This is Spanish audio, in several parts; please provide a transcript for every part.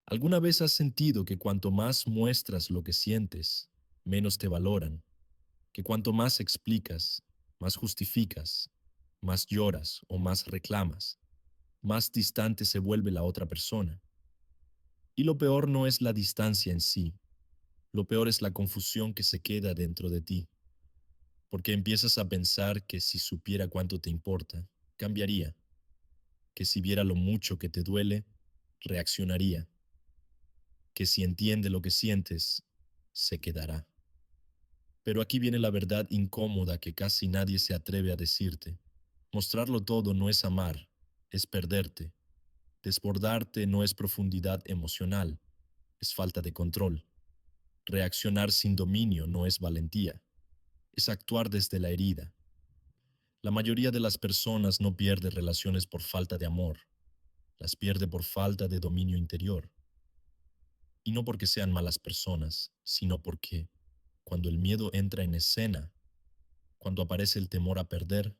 ¿Alguna vez has sentido que cuanto más muestras lo que sientes, menos te valoran? Que cuanto más explicas, más justificas, más lloras o más reclamas, más distante se vuelve la otra persona. Y lo peor no es la distancia en sí, lo peor es la confusión que se queda dentro de ti, porque empiezas a pensar que si supiera cuánto te importa, cambiaría, que si viera lo mucho que te duele, reaccionaría, que si entiende lo que sientes, se quedará. Pero aquí viene la verdad incómoda que casi nadie se atreve a decirte. Mostrarlo todo no es amar, es perderte. Desbordarte no es profundidad emocional, es falta de control. Reaccionar sin dominio no es valentía, es actuar desde la herida. La mayoría de las personas no pierde relaciones por falta de amor, las pierde por falta de dominio interior. Y no porque sean malas personas, sino porque, cuando el miedo entra en escena, cuando aparece el temor a perder,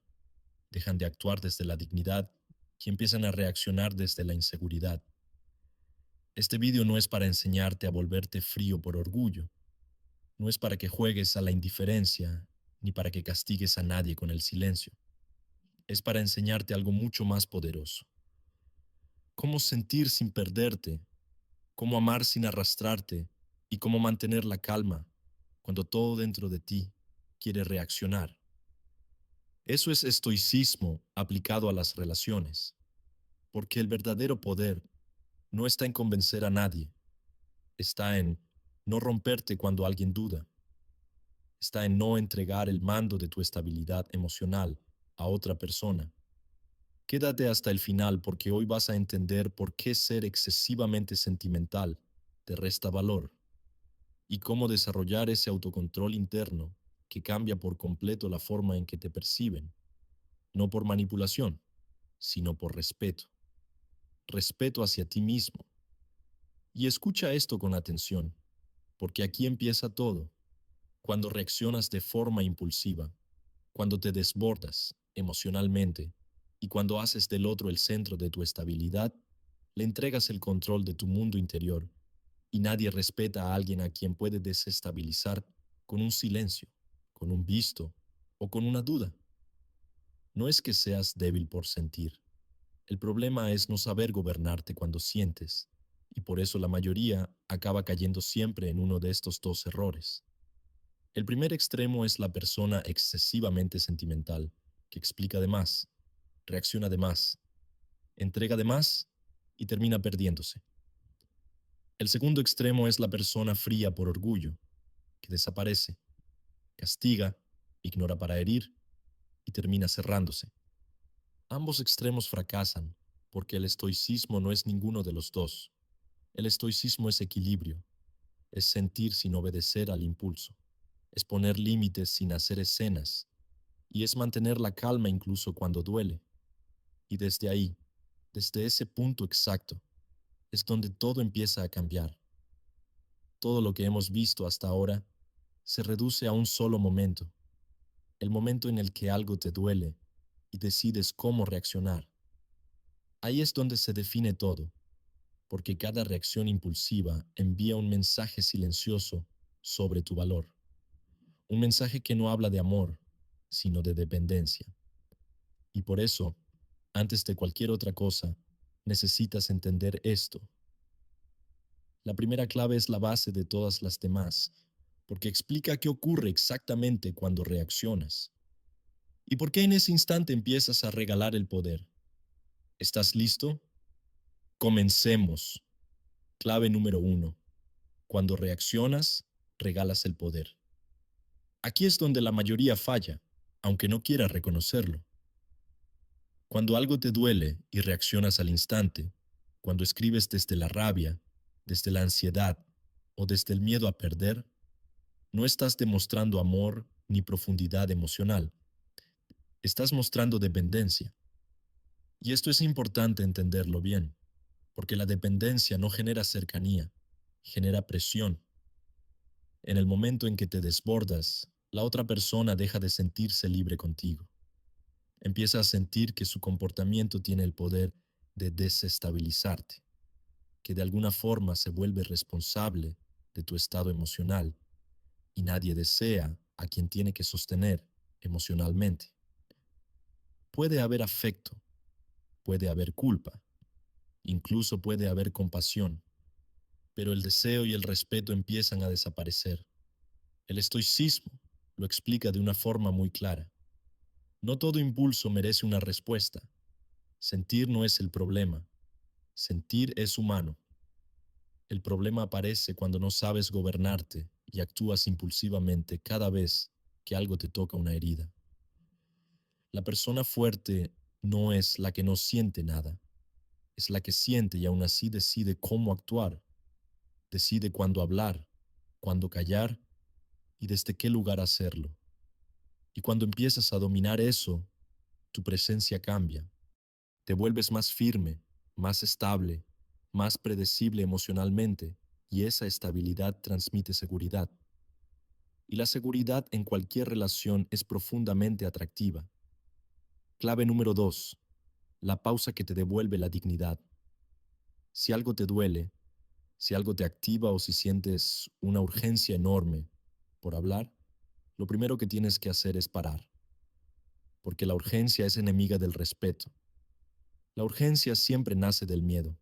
dejan de actuar desde la dignidad y empiezan a reaccionar desde la inseguridad. Este vídeo no es para enseñarte a volverte frío por orgullo, no es para que juegues a la indiferencia, ni para que castigues a nadie con el silencio. Es para enseñarte algo mucho más poderoso. Cómo sentir sin perderte, cómo amar sin arrastrarte y cómo mantener la calma cuando todo dentro de ti quiere reaccionar. Eso es estoicismo aplicado a las relaciones, porque el verdadero poder no está en convencer a nadie, está en no romperte cuando alguien duda, está en no entregar el mando de tu estabilidad emocional a otra persona. Quédate hasta el final porque hoy vas a entender por qué ser excesivamente sentimental te resta valor y cómo desarrollar ese autocontrol interno que cambia por completo la forma en que te perciben, no por manipulación, sino por respeto. Respeto hacia ti mismo. Y escucha esto con atención, porque aquí empieza todo. Cuando reaccionas de forma impulsiva, cuando te desbordas emocionalmente y cuando haces del otro el centro de tu estabilidad, le entregas el control de tu mundo interior y nadie respeta a alguien a quien puede desestabilizar con un silencio, con un visto o con una duda. No es que seas débil por sentir. El problema es no saber gobernarte cuando sientes, y por eso la mayoría acaba cayendo siempre en uno de estos dos errores. El primer extremo es la persona excesivamente sentimental, que explica de más, reacciona de más, entrega de más y termina perdiéndose. El segundo extremo es la persona fría por orgullo, que desaparece, castiga, ignora para herir y termina cerrándose. Ambos extremos fracasan porque el estoicismo no es ninguno de los dos. El estoicismo es equilibrio, es sentir sin obedecer al impulso, es poner límites sin hacer escenas, y es mantener la calma incluso cuando duele. Y desde ahí, desde ese punto exacto, es donde todo empieza a cambiar. Todo lo que hemos visto hasta ahora se reduce a un solo momento, el momento en el que algo te duele y decides cómo reaccionar. Ahí es donde se define todo, porque cada reacción impulsiva envía un mensaje silencioso sobre tu valor. Un mensaje que no habla de amor, sino de dependencia. Y por eso, antes de cualquier otra cosa, necesitas entender esto. La primera clave es la base de todas las demás, porque explica qué ocurre exactamente cuando reaccionas. ¿Y por qué en ese instante empiezas a regalar el poder? ¿Estás listo? Comencemos. Clave número uno. Cuando reaccionas, regalas el poder. Aquí es donde la mayoría falla, aunque no quiera reconocerlo. Cuando algo te duele y reaccionas al instante, cuando escribes desde la rabia, desde la ansiedad o desde el miedo a perder, no estás demostrando amor ni profundidad emocional. Estás mostrando dependencia. Y esto es importante entenderlo bien, porque la dependencia no genera cercanía, genera presión. En el momento en que te desbordas, la otra persona deja de sentirse libre contigo. Empieza a sentir que su comportamiento tiene el poder de desestabilizarte. que de alguna forma se vuelve responsable de tu estado emocional y nadie desea a quien tiene que sostener emocionalmente. Puede haber afecto, puede haber culpa, incluso puede haber compasión, pero el deseo y el respeto empiezan a desaparecer. El estoicismo lo explica de una forma muy clara. No todo impulso merece una respuesta. Sentir no es el problema. Sentir es humano. El problema aparece cuando no sabes gobernarte y actúas impulsivamente cada vez que algo te toca una herida. La persona fuerte no es la que no siente nada, es la que siente y aún así decide cómo actuar, decide cuándo hablar, cuándo callar y desde qué lugar hacerlo. Y cuando empiezas a dominar eso, tu presencia cambia. Te vuelves más firme, más estable, más predecible emocionalmente, y esa estabilidad transmite seguridad. Y la seguridad en cualquier relación es profundamente atractiva. Clave número 2. La pausa que te devuelve la dignidad. Si algo te duele, si algo te activa o si sientes una urgencia enorme por hablar, lo primero que tienes que hacer es parar, porque la urgencia es enemiga del respeto. La urgencia siempre nace del miedo.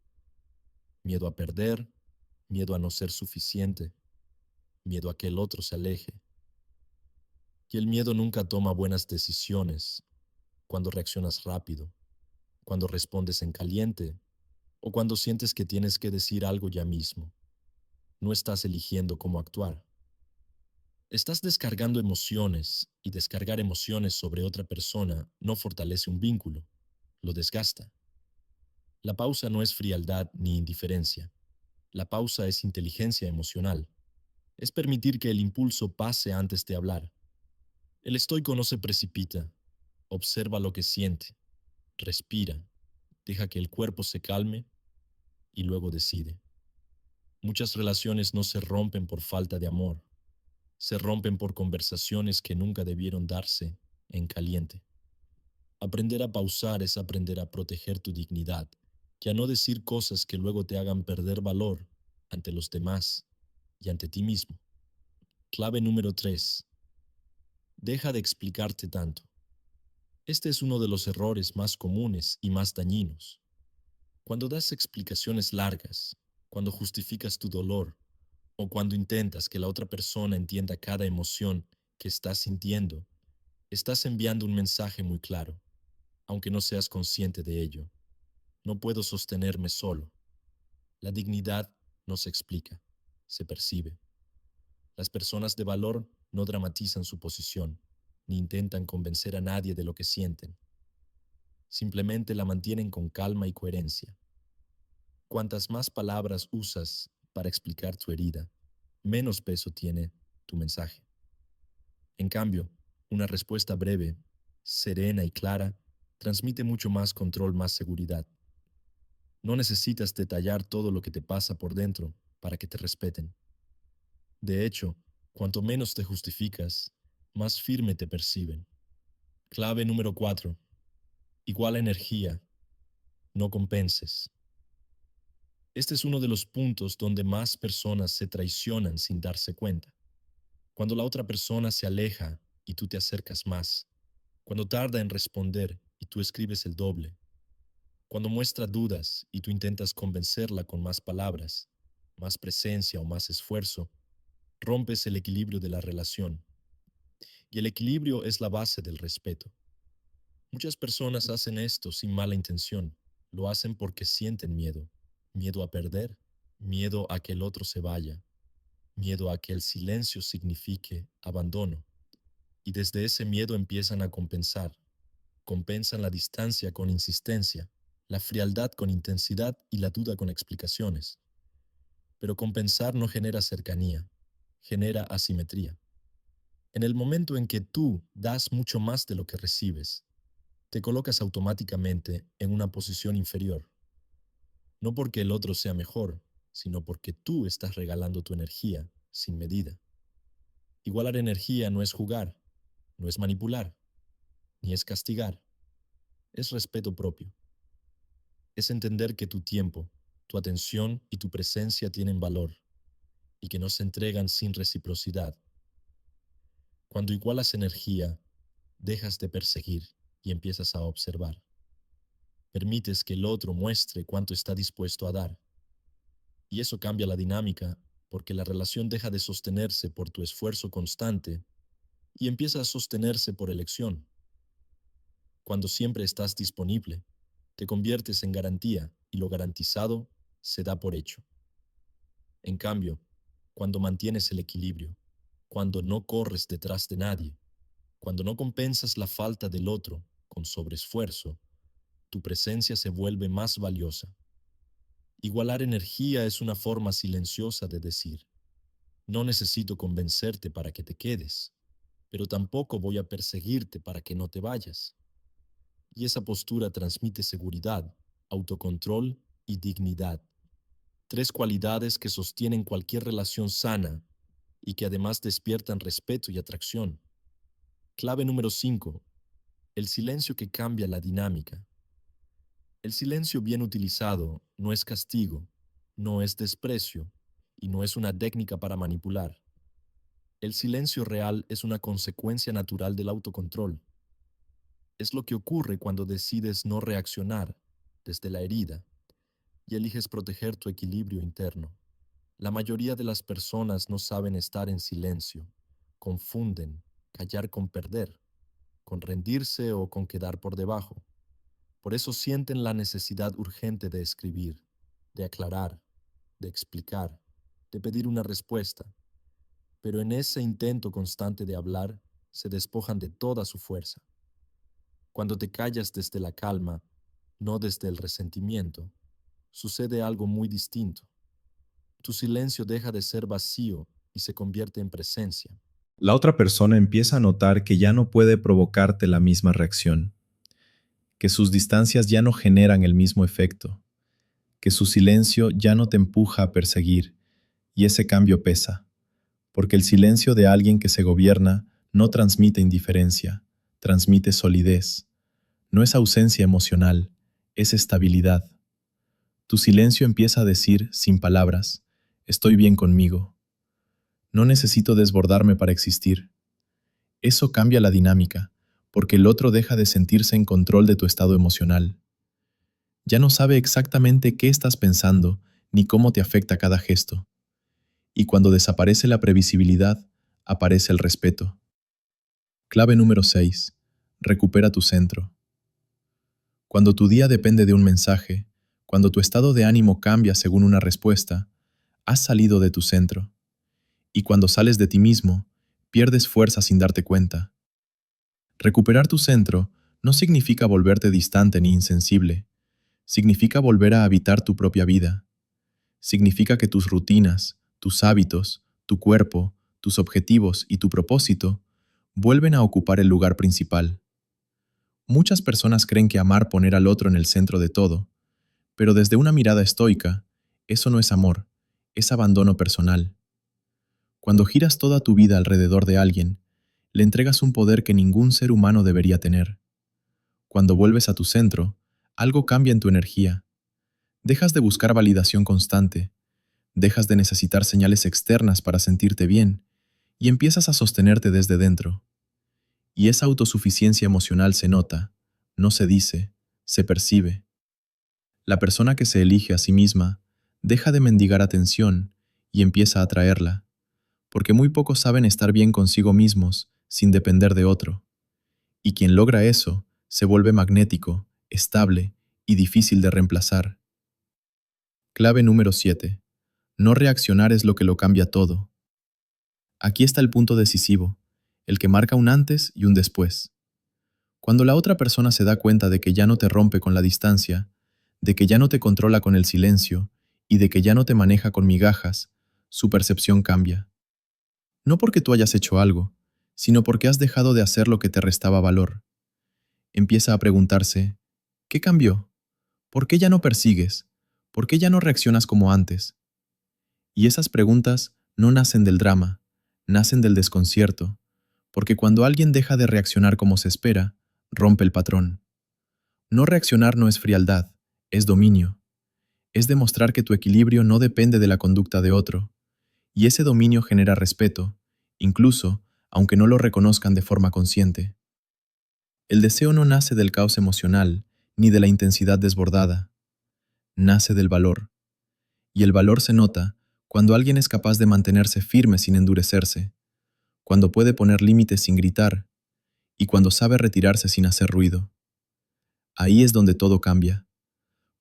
Miedo a perder, miedo a no ser suficiente, miedo a que el otro se aleje. Y el miedo nunca toma buenas decisiones cuando reaccionas rápido, cuando respondes en caliente o cuando sientes que tienes que decir algo ya mismo. No estás eligiendo cómo actuar. Estás descargando emociones y descargar emociones sobre otra persona no fortalece un vínculo, lo desgasta. La pausa no es frialdad ni indiferencia. La pausa es inteligencia emocional. Es permitir que el impulso pase antes de hablar. El estoico no se precipita, observa lo que siente, respira, deja que el cuerpo se calme y luego decide. Muchas relaciones no se rompen por falta de amor, se rompen por conversaciones que nunca debieron darse en caliente. Aprender a pausar es aprender a proteger tu dignidad y a no decir cosas que luego te hagan perder valor ante los demás y ante ti mismo. Clave número 3. Deja de explicarte tanto. Este es uno de los errores más comunes y más dañinos. Cuando das explicaciones largas, cuando justificas tu dolor o cuando intentas que la otra persona entienda cada emoción que estás sintiendo, estás enviando un mensaje muy claro, aunque no seas consciente de ello. No puedo sostenerme solo. La dignidad no se explica, se percibe. Las personas de valor no dramatizan su posición, ni intentan convencer a nadie de lo que sienten. Simplemente la mantienen con calma y coherencia. Cuantas más palabras usas para explicar tu herida, menos peso tiene tu mensaje. En cambio, una respuesta breve, serena y clara transmite mucho más control, más seguridad. No necesitas detallar todo lo que te pasa por dentro para que te respeten. De hecho, cuanto menos te justificas, más firme te perciben. Clave número 4. Igual energía, no compenses. Este es uno de los puntos donde más personas se traicionan sin darse cuenta. Cuando la otra persona se aleja y tú te acercas más. Cuando tarda en responder y tú escribes el doble. Cuando muestra dudas y tú intentas convencerla con más palabras, más presencia o más esfuerzo, rompes el equilibrio de la relación. Y el equilibrio es la base del respeto. Muchas personas hacen esto sin mala intención. Lo hacen porque sienten miedo. Miedo a perder, miedo a que el otro se vaya, miedo a que el silencio signifique abandono. Y desde ese miedo empiezan a compensar. Compensan la distancia con insistencia, la frialdad con intensidad y la duda con explicaciones. Pero compensar no genera cercanía, genera asimetría. En el momento en que tú das mucho más de lo que recibes, te colocas automáticamente en una posición inferior. No porque el otro sea mejor, sino porque tú estás regalando tu energía sin medida. Igualar energía no es jugar, no es manipular, ni es castigar, es respeto propio. Es entender que tu tiempo, tu atención y tu presencia tienen valor y que no se entregan sin reciprocidad. Cuando igualas energía, dejas de perseguir y empiezas a observar. Permites que el otro muestre cuánto está dispuesto a dar. Y eso cambia la dinámica porque la relación deja de sostenerse por tu esfuerzo constante y empieza a sostenerse por elección. Cuando siempre estás disponible, te conviertes en garantía y lo garantizado se da por hecho. En cambio, cuando mantienes el equilibrio, cuando no corres detrás de nadie, cuando no compensas la falta del otro con sobreesfuerzo, tu presencia se vuelve más valiosa. Igualar energía es una forma silenciosa de decir, no necesito convencerte para que te quedes, pero tampoco voy a perseguirte para que no te vayas. Y esa postura transmite seguridad, autocontrol y dignidad. Tres cualidades que sostienen cualquier relación sana y que además despiertan respeto y atracción. Clave número 5. El silencio que cambia la dinámica. El silencio bien utilizado no es castigo, no es desprecio y no es una técnica para manipular. El silencio real es una consecuencia natural del autocontrol. Es lo que ocurre cuando decides no reaccionar desde la herida y eliges proteger tu equilibrio interno. La mayoría de las personas no saben estar en silencio, confunden callar con perder, con rendirse o con quedar por debajo. Por eso sienten la necesidad urgente de escribir, de aclarar, de explicar, de pedir una respuesta. Pero en ese intento constante de hablar, se despojan de toda su fuerza. Cuando te callas desde la calma, no desde el resentimiento, sucede algo muy distinto. Tu silencio deja de ser vacío y se convierte en presencia. La otra persona empieza a notar que ya no puede provocarte la misma reacción, que sus distancias ya no generan el mismo efecto, que su silencio ya no te empuja a perseguir, y ese cambio pesa, porque el silencio de alguien que se gobierna no transmite indiferencia, transmite solidez. No es ausencia emocional, es estabilidad. Tu silencio empieza a decir, sin palabras, estoy bien conmigo. No necesito desbordarme para existir. Eso cambia la dinámica, porque el otro deja de sentirse en control de tu estado emocional. Ya no sabe exactamente qué estás pensando ni cómo te afecta cada gesto. Y cuando desaparece la previsibilidad, aparece el respeto. Clave número 6. Recupera tu centro. Cuando tu día depende de un mensaje, cuando tu estado de ánimo cambia según una respuesta, has salido de tu centro. Y cuando sales de ti mismo, pierdes fuerza sin darte cuenta. Recuperar tu centro no significa volverte distante ni insensible. Significa volver a habitar tu propia vida. Significa que tus rutinas, tus hábitos, tu cuerpo, tus objetivos y tu propósito vuelven a ocupar el lugar principal. Muchas personas creen que amar poner al otro en el centro de todo, pero desde una mirada estoica, eso no es amor, es abandono personal. Cuando giras toda tu vida alrededor de alguien, le entregas un poder que ningún ser humano debería tener. Cuando vuelves a tu centro, algo cambia en tu energía. Dejas de buscar validación constante, dejas de necesitar señales externas para sentirte bien y empiezas a sostenerte desde dentro. Y esa autosuficiencia emocional se nota, no se dice, se percibe. La persona que se elige a sí misma deja de mendigar atención y empieza a atraerla, porque muy pocos saben estar bien consigo mismos sin depender de otro. Y quien logra eso se vuelve magnético, estable y difícil de reemplazar. Clave número 7. No reaccionar es lo que lo cambia todo. Aquí está el punto decisivo, el que marca un antes y un después. Cuando la otra persona se da cuenta de que ya no te rompe con la distancia, de que ya no te controla con el silencio y de que ya no te maneja con migajas, su percepción cambia. No porque tú hayas hecho algo, sino porque has dejado de hacer lo que te restaba valor. Empieza a preguntarse, ¿qué cambió? ¿Por qué ya no persigues? ¿Por qué ya no reaccionas como antes? Y esas preguntas no nacen del drama, nacen del desconcierto, porque cuando alguien deja de reaccionar como se espera, rompe el patrón. No reaccionar no es frialdad, es dominio. Es demostrar que tu equilibrio no depende de la conducta de otro, y ese dominio genera respeto, incluso aunque no lo reconozcan de forma consciente. El deseo no nace del caos emocional ni de la intensidad desbordada, nace del valor. Y el valor se nota cuando alguien es capaz de mantenerse firme sin endurecerse, cuando puede poner límites sin gritar y cuando sabe retirarse sin hacer ruido. Ahí es donde todo cambia,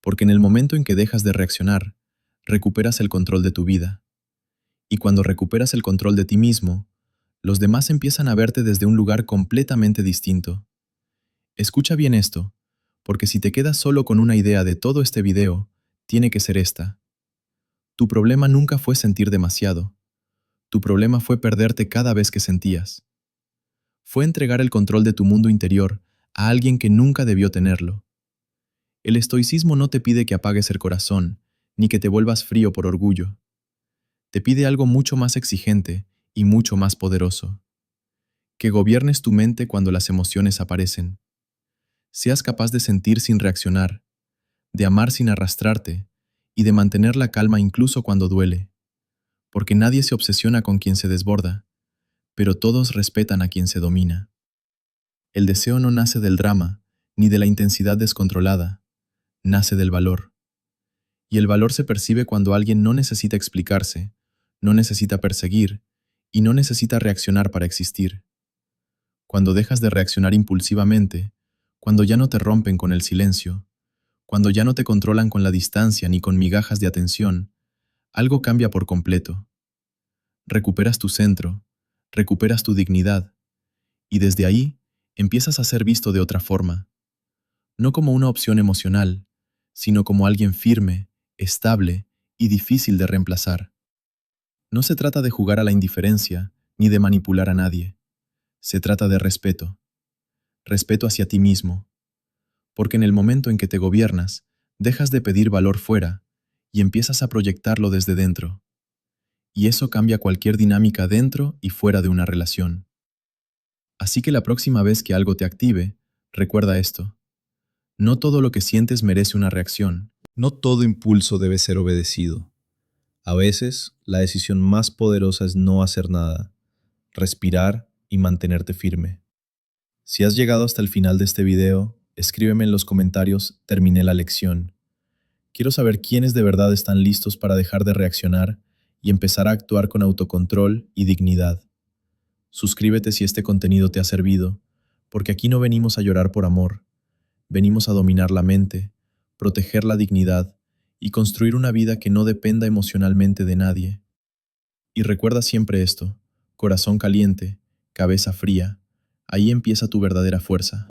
porque en el momento en que dejas de reaccionar, recuperas el control de tu vida. Y cuando recuperas el control de ti mismo, los demás empiezan a verte desde un lugar completamente distinto. Escucha bien esto, porque si te quedas solo con una idea de todo este video, tiene que ser esta. Tu problema nunca fue sentir demasiado. Tu problema fue perderte cada vez que sentías. Fue entregar el control de tu mundo interior a alguien que nunca debió tenerlo. El estoicismo no te pide que apagues el corazón, ni que te vuelvas frío por orgullo. Te pide algo mucho más exigente y mucho más poderoso. Que gobiernes tu mente cuando las emociones aparecen. Seas capaz de sentir sin reaccionar, de amar sin arrastrarte y de mantener la calma incluso cuando duele. Porque nadie se obsesiona con quien se desborda, pero todos respetan a quien se domina. El deseo no nace del drama, ni de la intensidad descontrolada, nace del valor. Y el valor se percibe cuando alguien no necesita explicarse, no necesita perseguir y no necesita reaccionar para existir. Cuando dejas de reaccionar impulsivamente, cuando ya no te rompen con el silencio, cuando ya no te controlan con la distancia ni con migajas de atención, algo cambia por completo. Recuperas tu centro, recuperas tu dignidad, y desde ahí empiezas a ser visto de otra forma, no como una opción emocional, sino como alguien firme, estable y difícil de reemplazar. No se trata de jugar a la indiferencia ni de manipular a nadie. Se trata de respeto. Respeto hacia ti mismo. Porque en el momento en que te gobiernas, dejas de pedir valor fuera y empiezas a proyectarlo desde dentro. Y eso cambia cualquier dinámica dentro y fuera de una relación. Así que la próxima vez que algo te active, recuerda esto. No todo lo que sientes merece una reacción. No todo impulso debe ser obedecido. A veces, la decisión más poderosa es no hacer nada, respirar y mantenerte firme. Si has llegado hasta el final de este video, escríbeme en los comentarios "Terminé la lección". Quiero saber quiénes de verdad están listos para dejar de reaccionar y empezar a actuar con autocontrol y dignidad. Suscríbete si este contenido te ha servido, porque aquí no venimos a llorar por amor, venimos a dominar la mente, proteger la dignidad y construir una vida que no dependa emocionalmente de nadie. Y recuerda siempre esto: corazón caliente, cabeza fría, ahí empieza tu verdadera fuerza.